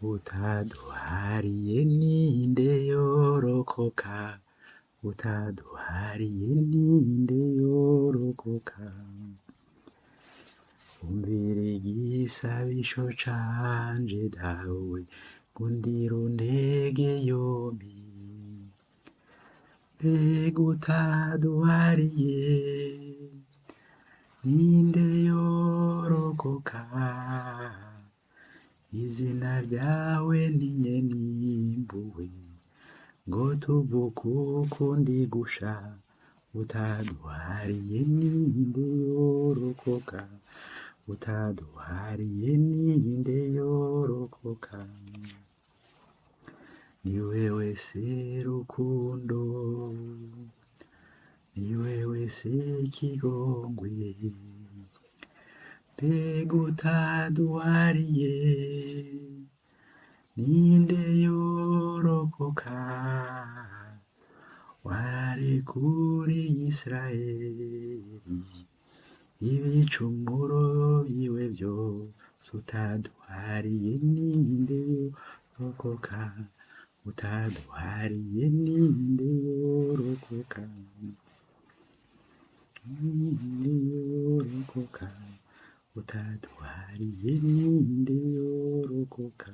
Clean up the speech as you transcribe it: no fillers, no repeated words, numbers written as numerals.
Utaduhariye ninde yorokoka, utaduhariye ninde yorokoka. Umvira igisabisho canje dawe, ngundira untege yompi. Mbega utaduhariye ninde yorokoka, izina ryawe ni nyenimpuhwe, ngo tugukukundi gusha. Utaduhariye ninde yorokoka, utaduhariye ninde yorokoka. Ni wewe se rukundo, ni wewe se kigongwe, mbega utaduhariye ninde yorokoka. Warekuriye Israeli ibicumuro vyiwe vyose, utaduhariye ninde yorokoka, utaduhariye ninde yorokoka. Ninde yorokoka, utaduhariye ninde yorokoka.